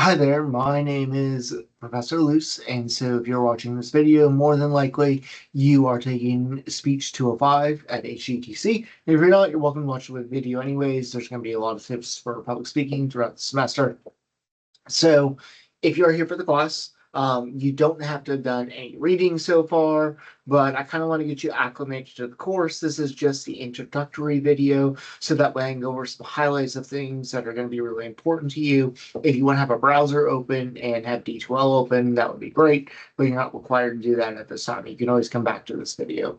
Hi there, my name is Professor Luce, and so if you're watching this video, more than likely you are taking Speech 205 at HGTC. And if you're not, you're welcome to watch the video anyways. There's going to be a lot of tips for public speaking throughout the semester. So if you're here for the class, you don't have to have done any reading so far, but I kind of want to get you acclimated to the course. This is just the introductory video, so that way I can go over some highlights of things that are going to be really important to you. If you want to have a browser open and have D2L open, that would be great, but you're not required to do that at this time. You can always come back to this video.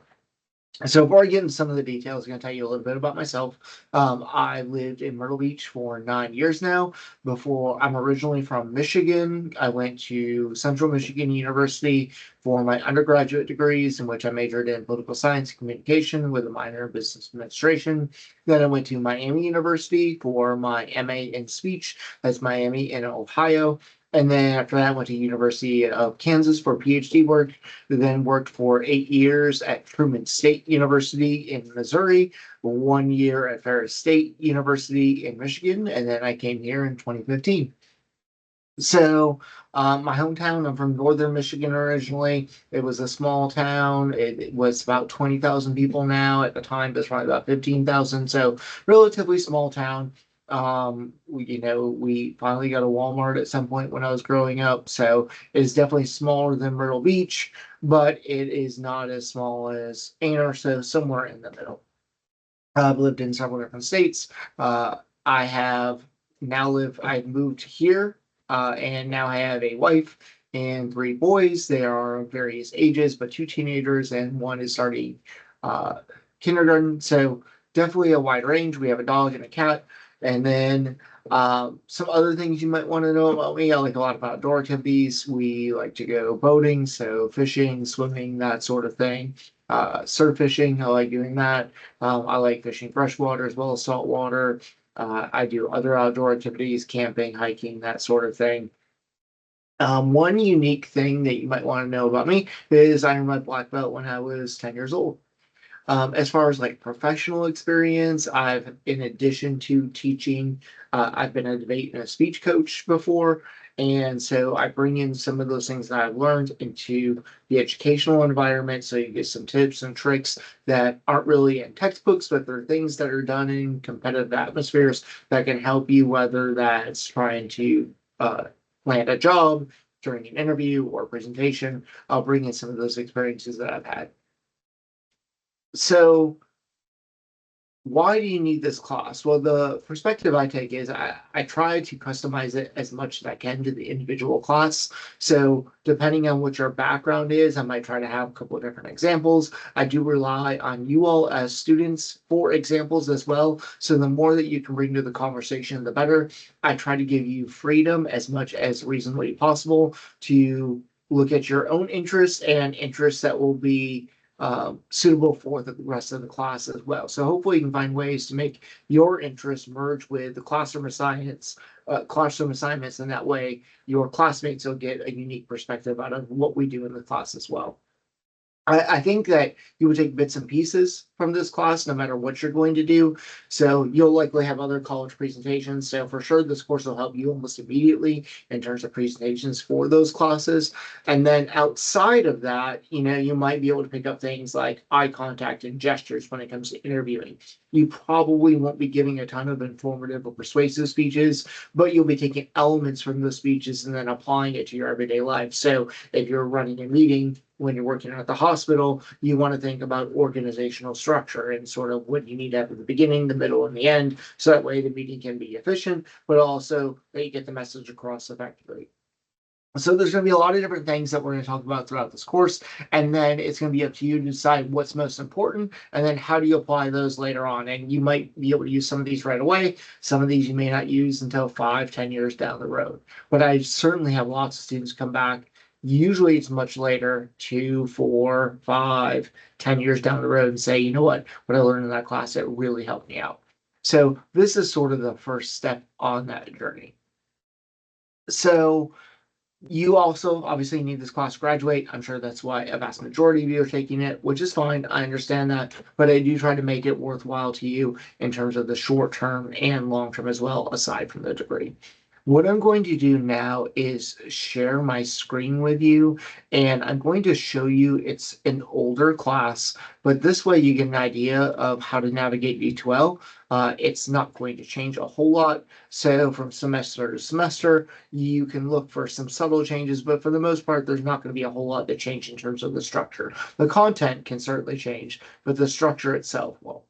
So before I get into some of the details, I'm going to tell you a little bit about myself. I lived in Myrtle Beach for 9 years now. I'm originally from Michigan. I went to Central Michigan University for my undergraduate degrees, in which I majored in political science and communication with a minor in business administration. Then I went to Miami University for my MA in speech. That's Miami in Ohio. And then after that, I went to University of Kansas for PhD work, then worked for 8 years at Truman State University in Missouri, 1 year at Ferris State University in Michigan, and then I came here in 2015. So, my hometown, I'm from northern Michigan originally. It was a small town. It was about 20,000 people now. At the time, it was probably about 15,000. So, relatively small town. We finally got a Walmart at some point when I was growing up. So, it's definitely smaller than Myrtle Beach, but it is not as small as Ann Arbor, so somewhere in the middle. I've lived in several different states. I have I've moved here, and now I have a wife and three boys. They are of various ages, but two teenagers and one is starting uh, kindergarten. So definitely a wide range. We have a dog and a cat. And then some other things you might want to know about me. I like a lot of outdoor activities. We like to go boating, so fishing, swimming, that sort of thing. Surf fishing, I like doing that. I like fishing freshwater as well as saltwater. I do other outdoor activities, camping, hiking, that sort of thing. One unique thing that you might want to know about me is I earned my black belt when I was 10 years old. As far as like professional experience, in addition to teaching, I've been a debate and a speech coach before. And so I bring in some of those things that I've learned into the educational environment. So you get some tips and tricks that aren't really in textbooks, but they're things that are done in competitive atmospheres that can help you, whether that's trying to land a job during an interview or presentation. I'll bring in some of those experiences that I've had. So why do you need this class? Well, the perspective I take is I try to customize it as much as I can to the individual class. So depending on what your background is, I might try to have a couple of different examples. I do rely on you all as students for examples as well. So the more that you can bring to the conversation, the better. I try to give you freedom as much as reasonably possible to look at your own interests and interests that will be suitable for the rest of the class as well. So hopefully you can find ways to make your interests merge with the classroom assignments, and that way your classmates will get a unique perspective out of what we do in the class as well. I think that you would take bits and pieces from this class no matter what you're going to do. So you'll likely have other college presentations. So for sure, this course will help you almost immediately in terms of presentations for those classes. And then outside of that, you might be able to pick up things like eye contact and gestures when it comes to interviewing. You probably won't be giving a ton of informative or persuasive speeches, but you'll be taking elements from those speeches and then applying it to your everyday life. So if you're running a meeting, when you're working at the hospital, you want to think about organizational structure and sort of what you need to have at the beginning, the middle, and the end. So that way the meeting can be efficient, but also that you get the message across effectively. So there's going to be a lot of different things that we're going to talk about throughout this course, and then it's going to be up to you to decide what's most important, and then how do you apply those later on. And you might be able to use some of these right away. Some of these you may not use until 5-10 years down the road. But I certainly have lots of students come back. Usually it's much later, 2, 4, 5, 10 years down the road, and say, you know what I learned in that class, it really helped me out. So this is sort of the first step on that journey. So you also obviously need this class to graduate. I'm sure that's why a vast majority of you are taking it, which is fine. I understand that, but I do try to make it worthwhile to you in terms of the short term and long term as well, aside from the degree. What I'm going to do now is share my screen with you, and I'm going to show you it's an older class, but this way you get an idea of how to navigate D2L. It's not going to change a whole lot. So from semester to semester, you can look for some subtle changes, but for the most part, there's not going to be a whole lot that change in terms of the structure. The content can certainly change, but the structure itself won't.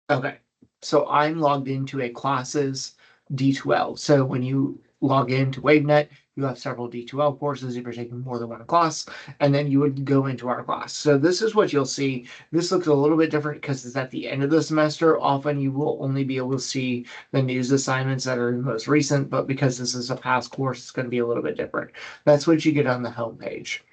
Okay, so I'm logged into a classes D2L. So when you log into WaveNet, you have several D2L courses if you're taking more than one class, and then you would go into our class. So this is what you'll see. This looks a little bit different because it's at the end of the semester. Often you will only be able to see the news assignments that are the most recent, but because this is a past course, it's going to be a little bit different. That's what you get on the home page.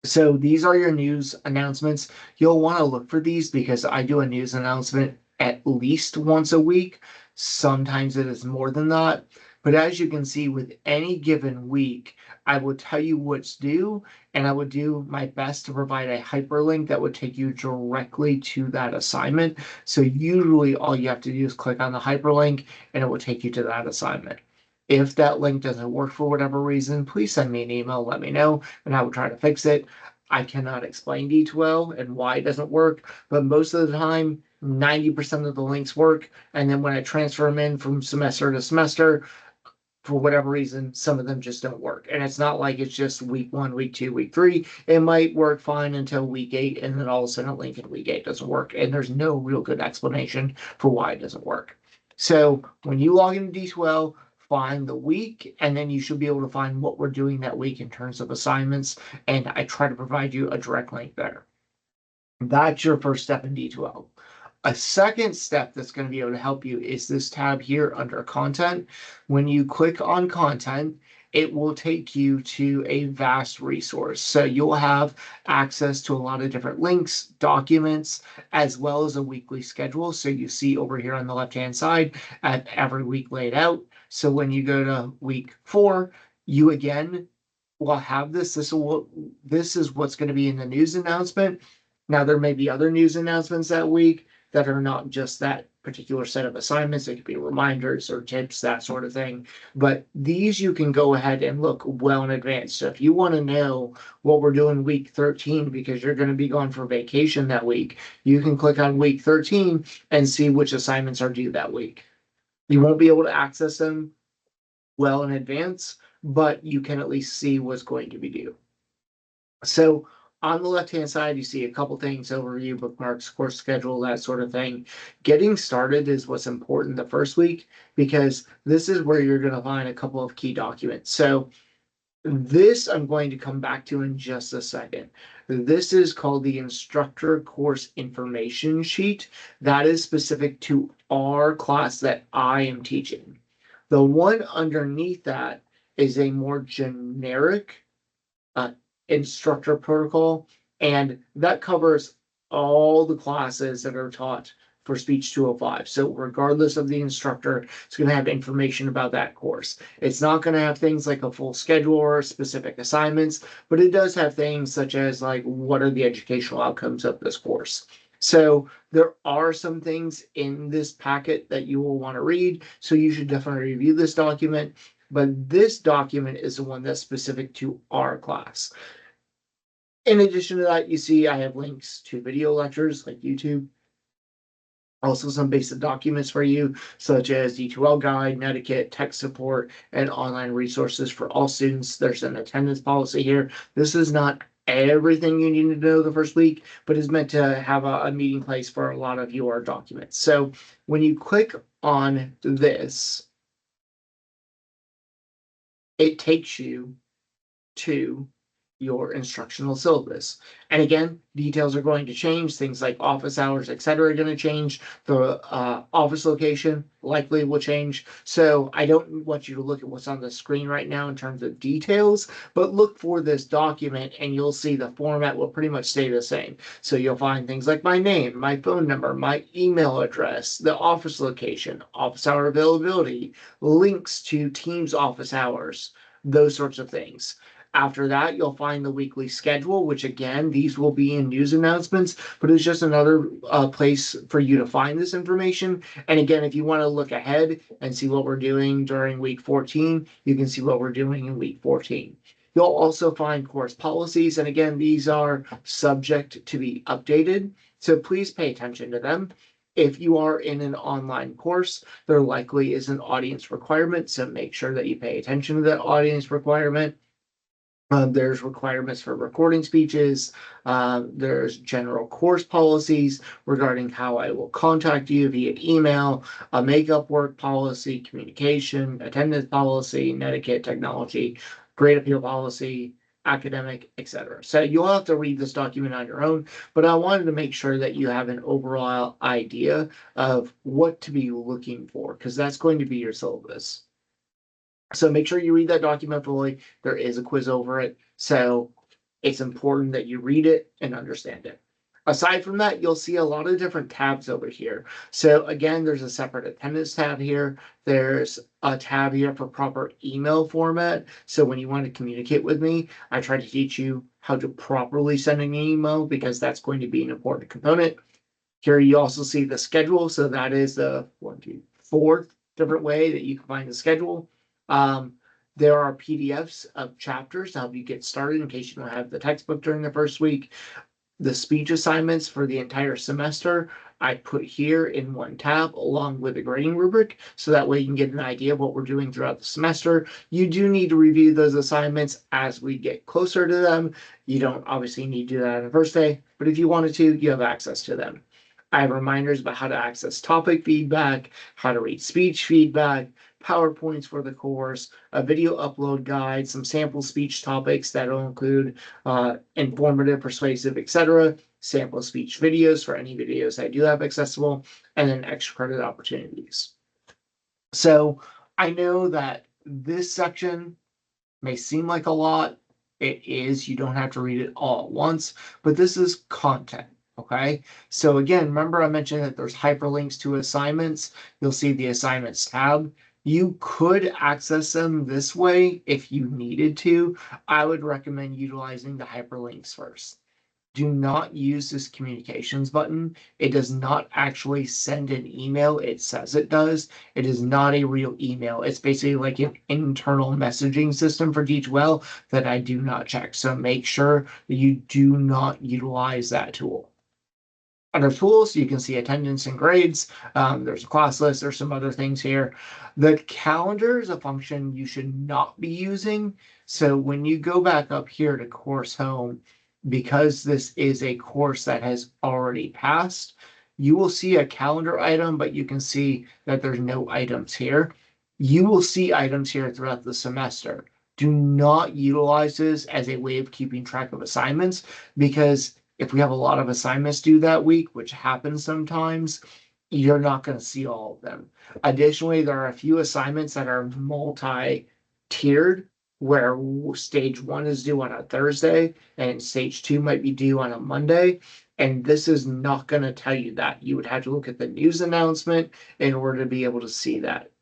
So these are your news announcements. You'll want to look for these because I do a news announcement at least once a week. Sometimes it is more than that. But as you can see, with any given week, I will tell you what's due, and I would do my best to provide a hyperlink that would take you directly to that assignment. So usually all you have to do is click on the hyperlink and it will take you to that assignment. If that link doesn't work for whatever reason, please send me an email, let me know, and I will try to fix it. I cannot explain D2L and why it doesn't work, but most of the time, 90% of the links work. And then when I transfer them in from semester to semester, for whatever reason, some of them just don't work. And it's not like it's just week one, week two, week three. It might work fine until week eight, and then all of a sudden a link in week eight doesn't work. And there's no real good explanation for why it doesn't work. So when you log into D2L, find the week, and then you should be able to find what we're doing that week in terms of assignments. And I try to provide you a direct link there. That's your first step in D2L. A second step that's going to be able to help you is this tab here under content. When you click on content, it will take you to a vast resource. So you'll have access to a lot of different links, documents, as well as a weekly schedule. So you see over here on the left-hand side at every week laid out. So when you go to week 4, you again will have this. This is what's going to be in the news announcement. Now there may be other news announcements that week that are not just that particular set of assignments. It could be reminders or tips, that sort of thing. But these you can go ahead and look well in advance. So if you want to know what we're doing week 13 because you're going to be gone for vacation that week, you can click on week 13 and see which assignments are due that week. You won't be able to access them well in advance, but you can at least see what's going to be due. So on the left-hand side, you see a couple things, overview, bookmarks, course schedule, that sort of thing. Getting started is what's important the first week because this is where you're going to find a couple of key documents. So this I'm going to come back to in just a second. This is called the instructor course information sheet. That is specific to our class that I am teaching. The one underneath that is a more generic uh, instructor protocol, and that covers all the classes that are taught for Speech 205. So regardless of the instructor, it's going to have information about that course. It's not going to have things like a full schedule or specific assignments, but it does have things such as like what are the educational outcomes of this course. So there are some things in this packet that you will want to read. So you should definitely review this document. But this document is the one that's specific to our class. In addition to that, you see I have links to video lectures like YouTube. Also some basic documents for you, such as D2L guide, netiquette, tech support, and online resources for all students. There's an attendance policy here. This is not everything you need to know the first week, but is meant to have a meeting place for a lot of your documents. So when you click on this, it takes you to your instructional syllabus. And again, details are going to change. Things like office hours, etc., are going to change. The office location likely will change. So I don't want you to look at what's on the screen right now in terms of details, but look for this document and you'll see the format will pretty much stay the same. So you'll find things like my name, my phone number, my email address, the office location, office hour availability, links to Teams office hours, those sorts of things. After that, you'll find the weekly schedule, which again, these will be in news announcements, but it's just another place for you to find this information. And again, if you want to look ahead and see what we're doing during week 14, you can see what we're doing in week 14. You'll also find course policies. And again, these are subject to be updated. So please pay attention to them. If you are in an online course, there likely is an audience requirement. So make sure that you pay attention to that audience requirement. There's requirements for recording speeches. There's general course policies regarding how I will contact you via email, a makeup work policy, communication, attendance policy, etiquette, technology, grade appeal policy, academic, etc. So you'll have to read this document on your own, but I wanted to make sure that you have an overall idea of what to be looking for, because that's going to be your syllabus. So make sure you read that document fully. There is a quiz over it. So it's important that you read it and understand it. Aside from that, you'll see a lot of different tabs over here. So again, there's a separate attendance tab here. There's a tab here for proper email format. So when you want to communicate with me, I try to teach you how to properly send an email, because that's going to be an important component. Here you also see the schedule. So that is the 4th different way that you can find the schedule. There are PDFs of chapters to help you get started in case you don't have the textbook during the first week. The speech assignments for the entire semester I put here in one tab along with a grading rubric, so that way you can get an idea of what we're doing throughout the semester. You do need to review those assignments as we get closer to them. You don't obviously need to do that on the first day, but if you wanted to, you have access to them. I have reminders about how to access topic feedback, how to read speech feedback, PowerPoints for the course, a video upload guide, some sample speech topics that will include informative, persuasive, etc., sample speech videos for any videos I do have accessible, and then extra credit opportunities. So I know that this section may seem like a lot. It is. You don't have to read it all at once, but this is content. Okay, so again, remember I mentioned that there's hyperlinks to assignments. You'll see the assignments tab. You could access them this way if you needed to. I would recommend utilizing the hyperlinks first. Do not use this communications button. It does not actually send an email. It says it does. It is not a real email. It's basically like an internal messaging system for D2L that I do not check. So make sure that you do not utilize that tool. Under tools, you can see attendance and grades. There's a class list. There's some other things here. The calendar is a function you should not be using. So when you go back up here to course home, because this is a course that has already passed, you will see a calendar item, but you can see that there's no items here. You will see items here throughout the semester. Do not utilize this as a way of keeping track of assignments, because if we have a lot of assignments due that week, which happens sometimes, you're not going to see all of them. Additionally, there are a few assignments that are multi-tiered, where stage 1 is due on a Thursday and stage 2 might be due on a Monday. And this is not going to tell you that. You would have to look at the news announcement in order to be able to see that.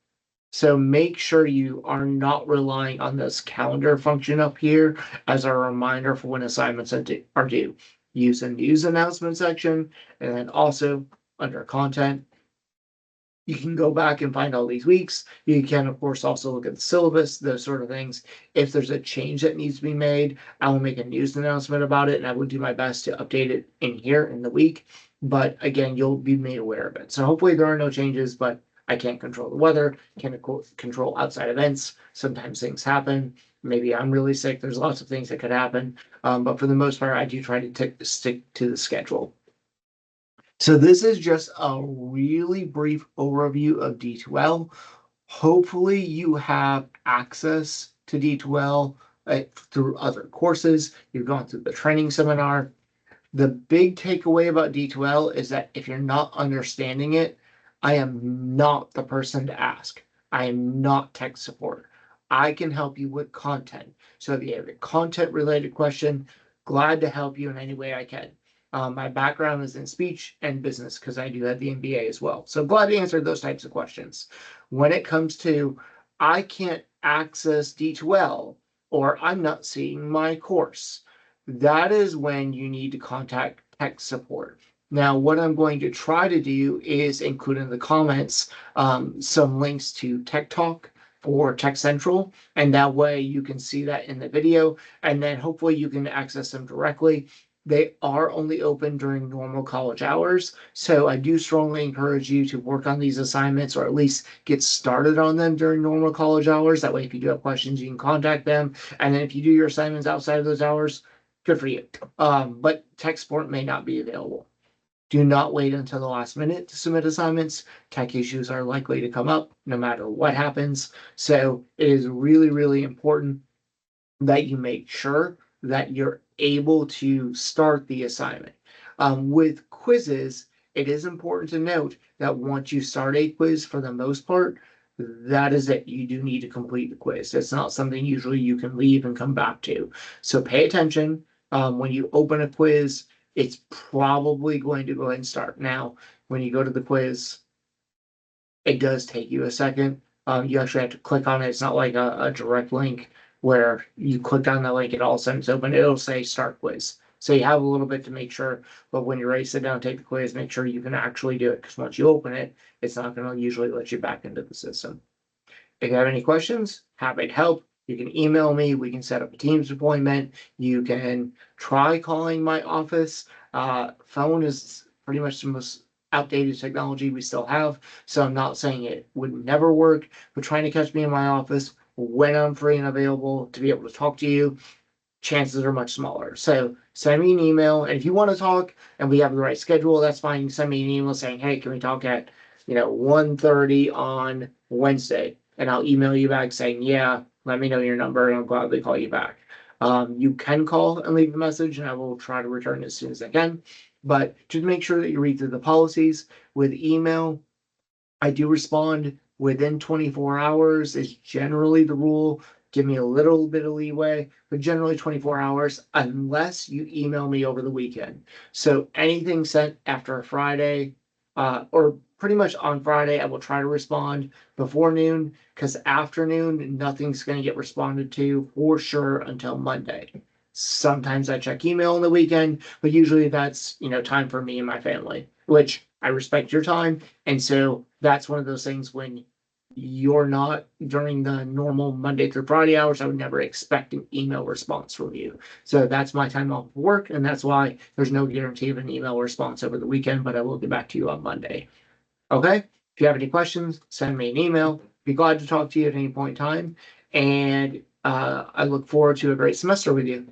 So make sure you are not relying on this calendar function up here as a reminder for when assignments are due. Use the news announcement section, and then also under content, you can go back and find all these weeks. You can, of course, also look at the syllabus, those sort of things. If there's a change that needs to be made, I will make a news announcement about it, and I will do my best to update it in here in the week. But again, you'll be made aware of it. So hopefully there are no changes, but I can't control the weather, can't control outside events. Sometimes things happen. Maybe I'm really sick. There's lots of things that could happen. But for the most part, I do try to stick to the schedule. So this is just a really brief overview of D2L. Hopefully you have access to D2L through other courses. You've gone through the training seminar. The big takeaway about D2L is that if you're not understanding it, I am not the person to ask. I am not tech support. I can help you with content. So if you have a content related question, glad to help you in any way I can. My background is in speech and business because I do have the MBA as well. So glad to answer those types of questions. When it comes to, I can't access D2L or I'm not seeing my course, that is when you need to contact tech support. Now, what I'm going to try to do is include in the comments some links to Tech Talk or Tech Central, and that way you can see that in the video, and then hopefully you can access them directly. They are only open during normal college hours, so I do strongly encourage you to work on these assignments or at least get started on them during normal college hours. That way, if you do have questions, you can contact them. And then if you do your assignments outside of those hours, good for you. But tech support may not be available. Do not wait until the last minute to submit assignments. Tech issues are likely to come up no matter what happens. So it is really, really important that you make sure that you're able to start the assignment. With quizzes, it is important to note that once you start a quiz, for the most part, that is it. You do need to complete the quiz. It's not something usually you can leave and come back to. So pay attention. When you open a quiz, it's probably going to go ahead and start. Now, when you go to the quiz, it does take you a second. You actually have to click on it. It's not like a direct link where you click on the link and all of a sudden it's open. It'll say start quiz. So you have a little bit to make sure, but when you're ready to sit down and take the quiz, make sure you can actually do it, because once you open it, it's not going to usually let you back into the system. If you have any questions, happy to help. You can email me. We can set up a Teams appointment. You can try calling my office. Phone is pretty much the most outdated technology we still have. So I'm not saying it would never work, but trying to catch me in my office when I'm free and available to be able to talk to you, chances are much smaller. So send me an email. And if you want to talk and we have the right schedule, that's fine. Send me an email saying, hey, can we talk at 1:30 on Wednesday? And I'll email you back saying, yeah, let me know your number and I'll gladly call you back. You can call and leave a message and I will try to return as soon as I can. But just make sure that you read through the policies. With email, I do respond within 24 hours is generally the rule. Give me a little bit of leeway, but generally 24 hours unless you email me over the weekend. So anything sent after a Friday, or pretty much on Friday, I will try to respond before noon, because afternoon, nothing's going to get responded to for sure until Monday. Sometimes I check email on the weekend, but usually that's, time for me and my family, which I respect your time. And so that's one of those things when you're not during the normal Monday through Friday hours, I would never expect an email response from you. So that's my time off of work. And that's why there's no guarantee of an email response over the weekend, but I will get back to you on Monday. Okay. If you have any questions, send me an email. Be glad to talk to you at any point in time. And I look forward to a great semester with you.